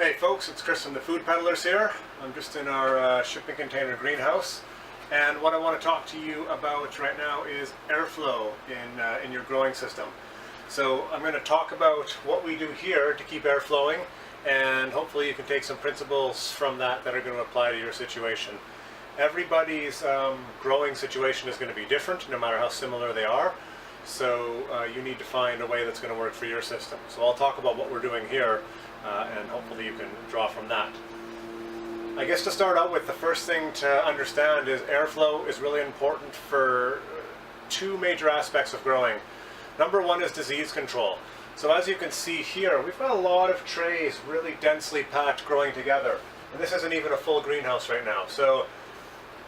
Hey folks, it's Chris from the Food Peddlers here. I'm just in our shipping container greenhouse, and what I want to talk to you about right now is airflow in your growing system. So I'm going to talk about what we do here to keep air flowing, and hopefully you can take some principles from that that are going to apply to your situation. Everybody's growing situation is going to be different, no matter how similar they are. So you need to find a way that's going to work for your system. So I'll talk about what we're doing here, and hopefully you can draw from that. I guess to start out with, the first thing to understand is airflow is really important for two major aspects of growing. Number one is disease control. So as you can see here, we've got a lot of trays really densely packed growing together. And this isn't even a full greenhouse right now. So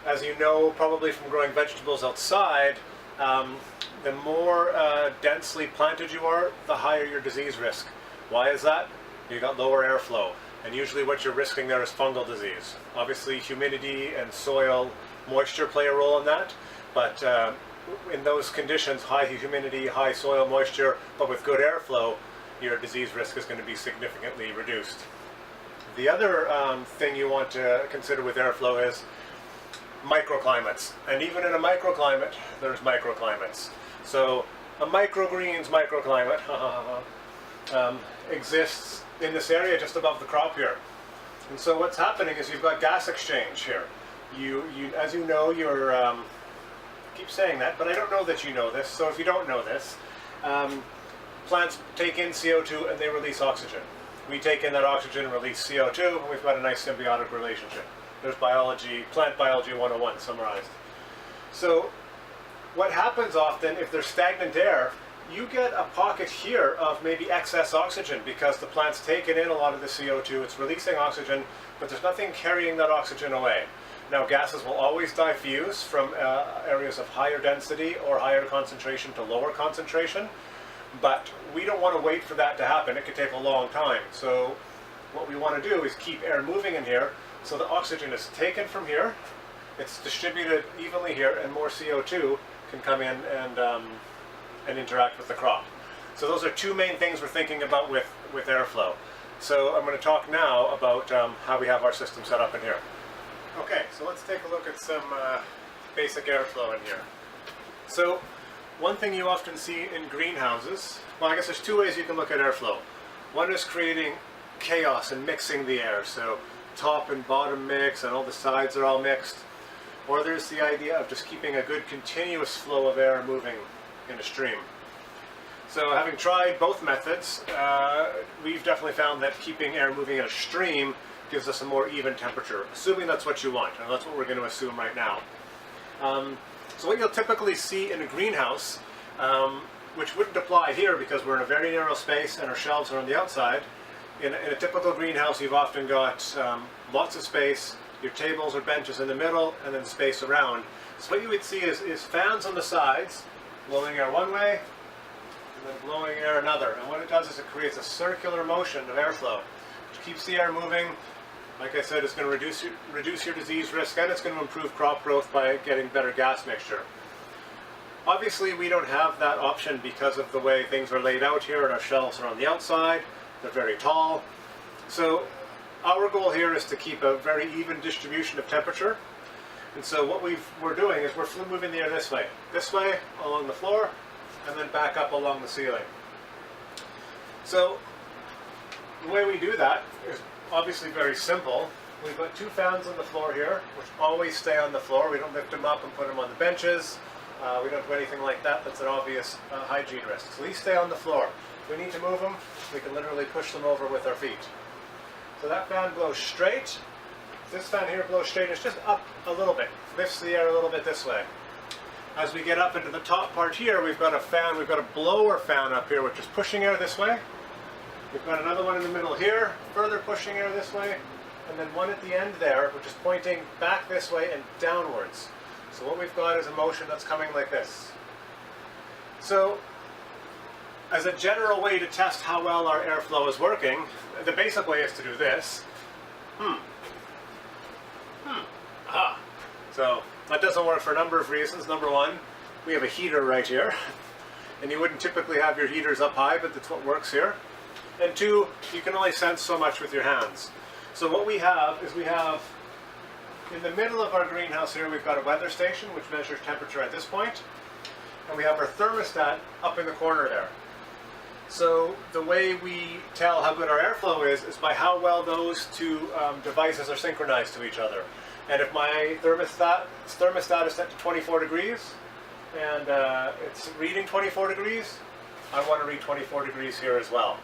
as you know, probably from growing vegetables outside, the more densely planted you are, the higher your disease risk. Why is that? You've got lower airflow, and usually what you're risking there is fungal disease. Obviously humidity and soil moisture play a role in that, but in those conditions, high humidity, high soil moisture, but with good airflow, your disease risk is going to be significantly reduced. The other thing you want to consider with airflow is microclimates, and even in a microclimate, there's microclimates. So a microgreens microclimate exists in this area just above the crop here. And so what's happening is you've got gas exchange here. As you know, I keep saying that, but I don't know that you know this. So if you don't know this, plants take in CO2 and they release oxygen. We take in that oxygen and release CO2, and we've got a nice symbiotic relationship. There's biology, plant biology 101 summarized. So what happens often, if there's stagnant air, you get a pocket here of maybe excess oxygen because the plant's taken in a lot of the CO2, it's releasing oxygen, but there's nothing carrying that oxygen away. Now gases will always diffuse from areas of higher density or higher concentration to lower concentration, but we don't want to wait for that to happen. It could take a long time. So what we want to do is keep air moving in here, so the oxygen is taken from here, it's distributed evenly here, and more CO2 can come in and interact with the crop. So those are two main things we're thinking about with airflow. So I'm going to talk now about how we have our system set up in here. Okay, so let's take a look at some basic airflow in here. So one thing you often see in greenhouses, well, I guess there's two ways you can look at airflow. One is creating chaos and mixing the air, so top and bottom mix and all the sides are all mixed. Or there's the idea of just keeping a good continuous flow of air moving in a stream. So having tried both methods, we've definitely found that keeping air moving in a stream gives us a more even temperature, assuming that's what you want, and that's what we're going to assume right now. So what you'll typically see in a greenhouse, which wouldn't apply here because we're in a very narrow space and our shelves are on the outside. In a typical greenhouse, you've often got lots of space, your tables or benches in the middle, and then space around. So what you would see is fans on the sides, blowing air one way, and then blowing air another. And what it does is it creates a circular motion of airflow, which keeps the air moving. Like I said, it's going to reduce your disease risk, and it's going to improve crop growth by getting better gas mixture. Obviously, we don't have that option because of the way things are laid out here, and our shelves are on the outside. They're very tall. So our goal here is to keep a very even distribution of temperature. And so what we're doing is we're moving the air this way along the floor, and then back up along the ceiling. So the way we do that is obviously very simple. We've got two fans on the floor here, which always stay on the floor. We don't lift them up and put them on the benches. We don't do anything like that. That's an obvious hygiene risk. So these stay on the floor. If we need to move them, we can literally push them over with our feet. So that fan blows straight. This fan here blows straight. It's just up a little bit. Lifts the air a little bit this way. As we get up into the top part here, we've got a blower fan up here, which is pushing air this way. We've got another one in the middle here, further pushing air this way. And then one at the end there, which is pointing back this way and downwards. So what we've got is a motion that's coming like this. So as a general way to test how well our airflow is working, the basic way is to do this. Aha. So that doesn't work for a number of reasons. Number one, we have a heater right here. And you wouldn't typically have your heaters up high, but that's what works here. And two, you can only sense so much with your hands. So what we have is in the middle of our greenhouse here, we've got a weather station which measures temperature at this point, and we have our thermostat up in the corner there. So the way we tell how good our airflow is by how well those two devices are synchronized to each other. And if my thermostat is set to 24 degrees and it's reading 24 degrees, I want to read 24 degrees here as well.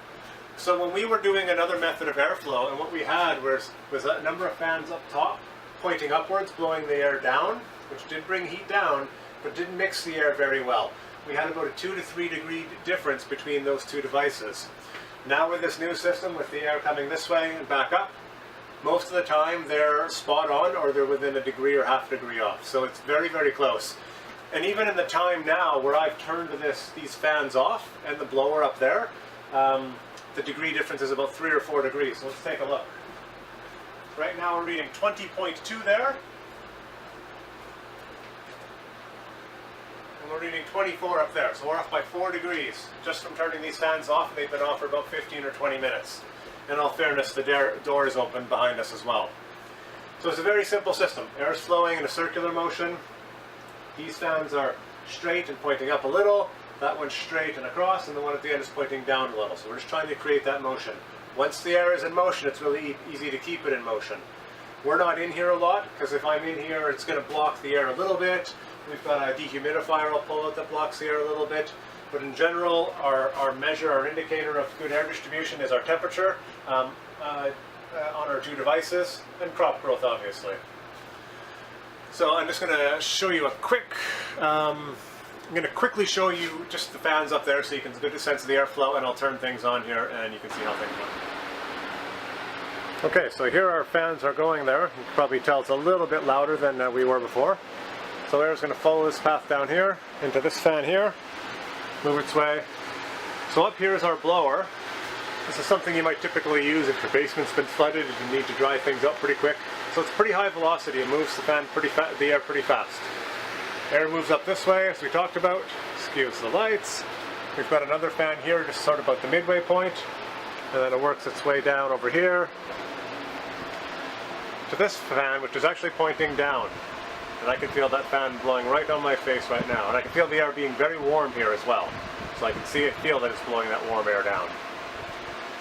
So when we were doing another method of airflow, and what we had was a number of fans up top pointing upwards, blowing the air down, which did bring heat down, but didn't mix the air very well. We had about a 2 to 3 degree difference between those two devices. Now with this new system, with the air coming this way and back up, most of the time they're spot on, or they're within a degree or half a degree off. So it's very, very close. And even in the time now where I've turned these fans off and the blower up there, the degree difference is about 3 or 4 degrees. So let's take a look. Right now we're reading 20.2 there. And we're reading 24 up there. So we're off by 4 degrees just from turning these fans off, and they've been off for about 15 or 20 minutes. In all fairness, the door is open behind us as well. So it's a very simple system. Air is flowing in a circular motion. These fans are straight and pointing up a little. That one's straight and across, and the one at the end is pointing down a little. So we're just trying to create that motion. Once the air is in motion, it's really easy to keep it in motion. We're not in here a lot, because if I'm in here, it's going to block the air a little bit. We've got a dehumidifier I'll pull out that blocks the air a little bit. But in general, our measure, our indicator of good air distribution is our temperature on our two devices, and crop growth, obviously. So I'm just going to show you a quick, I'm going to quickly show you just the fans up there so you can get a sense of the airflow, and I'll turn things on here and you can see how things look. Okay, so here our fans are going there. You can probably tell it's a little bit louder than we were before. So air is going to follow this path down here into this fan here, move its way. So up here is our blower. This is something you might typically use if your basement's been flooded and you need to dry things up pretty quick. So it's pretty high velocity. It moves the air pretty fast. Air moves up this way, as we talked about, skews the lights. We've got another fan here, just sort of about the midway point, and then it works its way down over here to this fan, which is actually pointing down. And I can feel that fan blowing right on my face right now. And I can feel the air being very warm here as well. So I can feel that it's blowing that warm air down.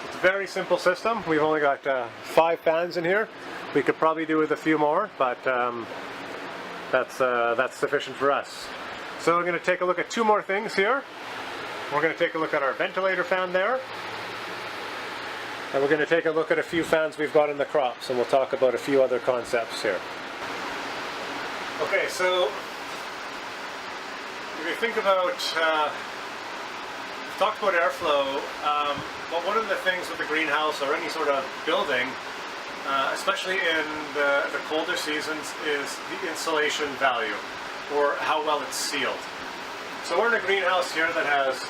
It's a very simple system. We've only got 5 fans in here. We could probably do with a few more, but that's sufficient for us. So we're going to take a look at 2 more things here. We're going to take a look at our ventilator fan there. And we're going to take a look at a few fans we've got in the crops, and we'll talk about a few other concepts here. Okay, so if you think about, we've talked about airflow, but one of the things with the greenhouse or any sort of building, especially in the colder seasons, is the insulation value, or how well it's sealed. So we're in a greenhouse here that has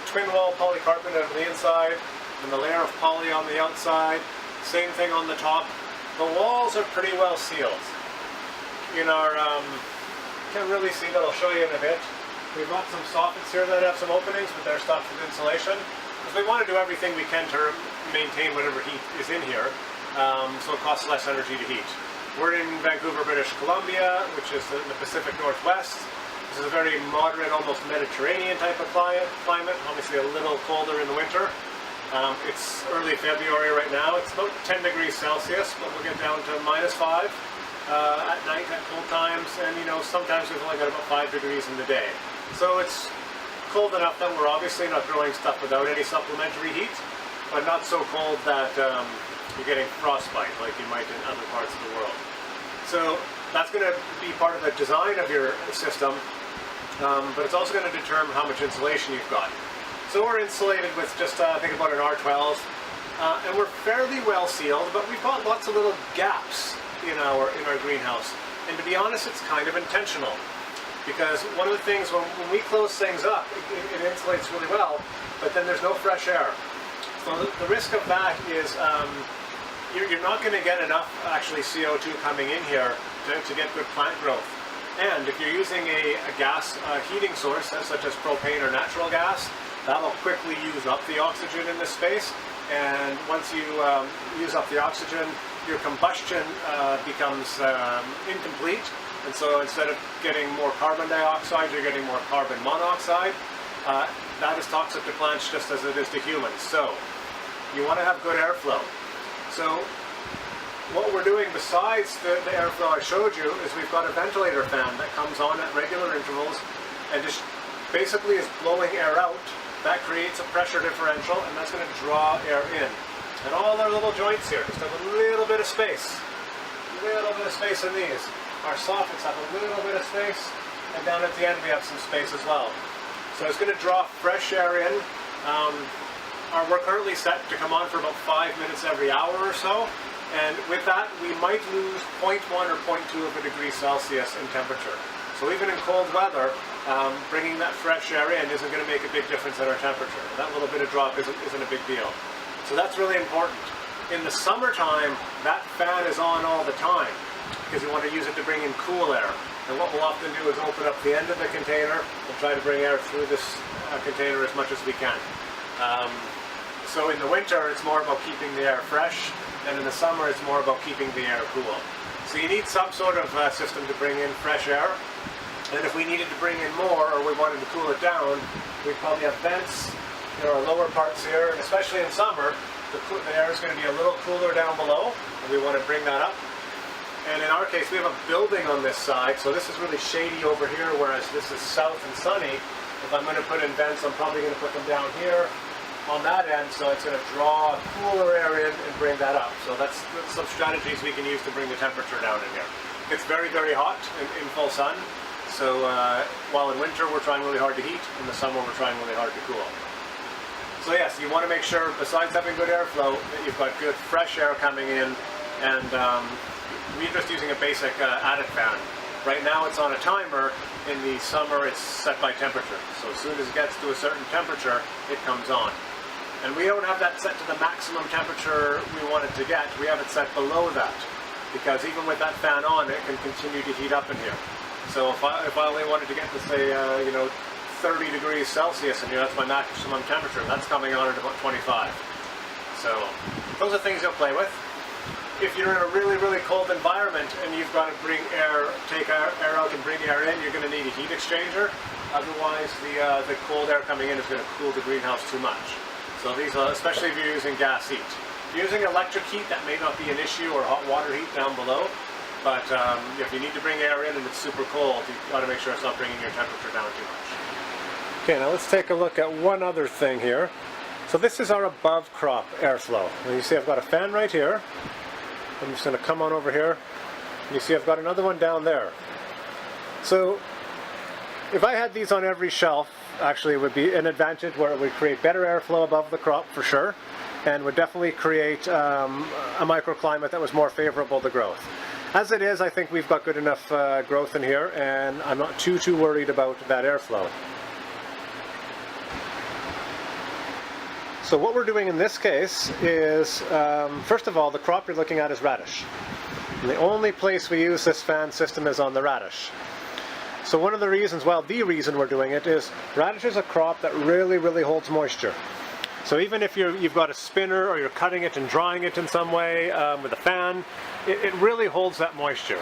twin wall polycarbonate on the inside, and the layer of poly on the outside, same thing on the top. The walls are pretty well sealed. In our, can't really see that, I'll show you in a bit. We've got some soffits here that have some openings, but they're stopped with insulation. Because we want to do everything we can to maintain whatever heat is in here, so it costs less energy to heat. We're in Vancouver, British Columbia, which is in the Pacific Northwest. This is a very moderate, almost Mediterranean type of climate, obviously a little colder in the winter. It's early February right now. It's about 10 degrees Celsius, but we'll get down to -5 at night at cold times, and sometimes we've only got about 5 degrees in the day. So it's cold enough that we're obviously not growing stuff without any supplementary heat, but not so cold that you're getting frostbite like you might in other parts of the world. So that's going to be part of the design of your system, but it's also going to determine how much insulation you've got. So we're insulated with just, think about an R12, and we're fairly well sealed, but we've got lots of little gaps in our greenhouse. And to be honest, it's kind of intentional, because one of the things when we close things up, it insulates really well, but then there's no fresh air. So the risk of that is you're not going to get enough actually CO2 coming in here to get good plant growth. And if you're using a gas heating source, such as propane or natural gas, that'll quickly use up the oxygen in this space. And once you use up the oxygen, your combustion becomes incomplete. And so instead of getting more carbon dioxide, you're getting more carbon monoxide. That is toxic to plants just as it is to humans. So you want to have good airflow. So what we're doing besides the airflow I showed you is we've got a ventilator fan that comes on at regular intervals and just basically is blowing air out. That creates a pressure differential, and that's going to draw air in. And all our little joints here just have a little bit of space. A little bit of space in these. Our soffits have a little bit of space, and down at the end we have some space as well. So it's going to draw fresh air in. We're currently set to come on for about 5 minutes every hour or so. And with that, we might lose 0.1 or 0.2 of a degree Celsius in temperature. So even in cold weather, bringing that fresh air in isn't going to make a big difference in our temperature. That little bit of drop isn't a big deal. So that's really important. In the summertime, that fan is on all the time because you want to use it to bring in cool air. And what we'll often do is open up the end of the container and try to bring air through this container as much as we can. So in the winter, it's more about keeping the air fresh, and in the summer, it's more about keeping the air cool. So you need some sort of system to bring in fresh air. And if we needed to bring in more, or we wanted to cool it down, we'd probably have vents. There are lower parts here, and especially in summer, the air is going to be a little cooler down below, and we want to bring that up. And in our case, we have a building on this side, so this is really shady over here, whereas this is south and sunny. If I'm going to put in vents, I'm probably going to put them down here on that end, so it's going to draw cooler air in and bring that up. So that's some strategies we can use to bring the temperature down in here. It's very, very hot in full sun. So while in winter we're trying really hard to heat, in the summer we're trying really hard to cool. So yes, you want to make sure, besides having good airflow, that you've got good fresh air coming in, and we're just using a basic attic fan. Right now it's on a timer. In the summer it's set by temperature. So as soon as it gets to a certain temperature, it comes on. And we don't have that set to the maximum temperature we want it to get. We have it set below that, because even with that fan on, it can continue to heat up in here. So if I only wanted to get to, say, 30 degrees Celsius in here, that's my maximum temperature. That's coming on at about 25. So those are things you'll play with. If you're in a really, really cold environment and you've got to take air out and bring air in, you're going to need a heat exchanger. Otherwise, the cold air coming in is going to cool the greenhouse too much. So these, especially if you're using gas heat. If you're using electric heat, that may not be an issue, or hot water heat down below. But if you need to bring air in and it's super cold, you've got to make sure it's not bringing your temperature down too much. Okay, now let's take a look at one other thing here. So this is our above crop airflow. And you see I've got a fan right here. I'm just going to come on over here. And you see I've got another one down there. So if I had these on every shelf, actually it would be an advantage where it would create better airflow above the crop for sure, and would definitely create a microclimate that was more favorable to growth. As it is, I think we've got good enough growth in here, and I'm not too worried about that airflow. So what we're doing in this case is, first of all, the crop you're looking at is radish. And the only place we use this fan system is on the radish. So one of the reasons, well, the reason we're doing it is radish is a crop that really, really holds moisture. So even if you've got a spinner or you're cutting it and drying it in some way with a fan, it really holds that moisture.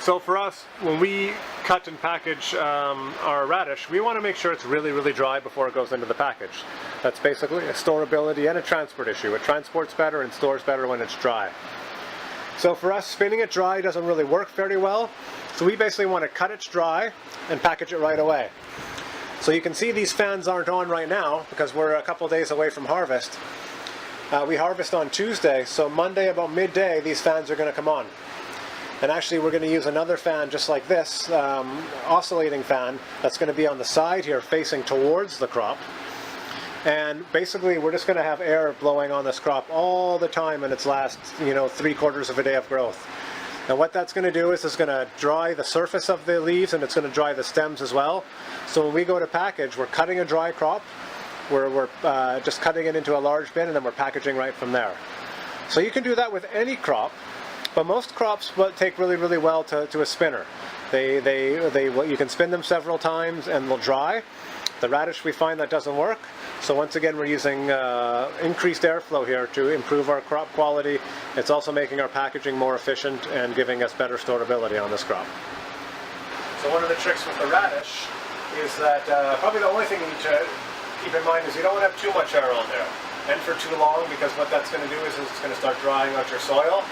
So for us, when we cut and package our radish, we want to make sure it's really, really dry before it goes into the package. That's basically a storability and a transport issue. It transports better and stores better when it's dry. So for us, spinning it dry doesn't really work very well. So we basically want to cut it dry and package it right away. So you can see these fans aren't on right now because we're a couple days away from harvest. We harvest on Tuesday, so Monday about midday these fans are going to come on. And actually we're going to use another fan just like this, oscillating fan, that's going to be on the side here facing towards the crop. And basically we're just going to have air blowing on this crop all the time in its last, 3/4 of a day of growth. And what that's going to do is it's going to dry the surface of the leaves, and it's going to dry the stems as well. So when we go to package, we're cutting a dry crop, we're just cutting it into a large bin, and then we're packaging right from there. So you can do that with any crop, but most crops take really, really well to a spinner. You can spin them several times and they'll dry. The radish, we find that doesn't work. So once again, we're using increased airflow here to improve our crop quality. It's also making our packaging more efficient and giving us better storability on this crop. So one of the tricks with the radish is that probably the only thing you need to keep in mind is you don't want to have too much air on there and for too long, because what that's going to do is it's going to start drying out your soil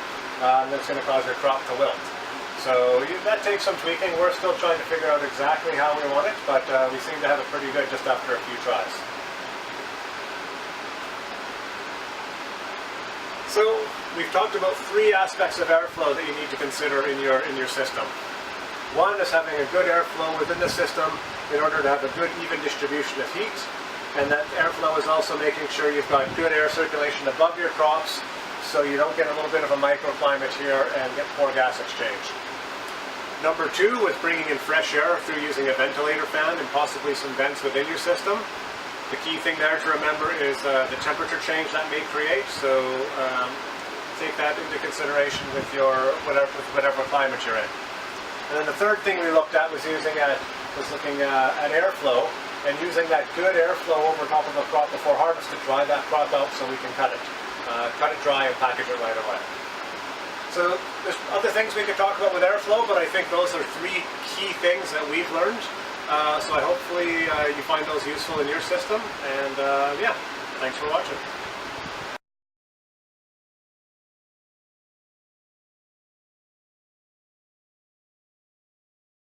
and that's going to cause your crop to wilt. So that takes some tweaking. We're still trying to figure out exactly how we want it, but we seem to have it pretty good just after a few tries. So we've talked about 3 aspects of airflow that you need to consider in your system. One is having a good airflow within the system in order to have a good even distribution of heat, and that airflow is also making sure you've got good air circulation above your crops so you don't get a little bit of a microclimate here and get poor gas exchange. Number 2 is bringing in fresh air through using a ventilator fan and possibly some vents within your system. The key thing there to remember is the temperature change that may create, so take that into consideration with whatever climate you're in. And then the third thing we looked at was looking at airflow and using that good airflow over top of the crop before harvest to dry that crop out so we can cut it dry and package it right away. So there's other things we could talk about with airflow, but I think those are 3 key things that we've learned. So hopefully you find those useful in your system, and yeah, thanks for watching.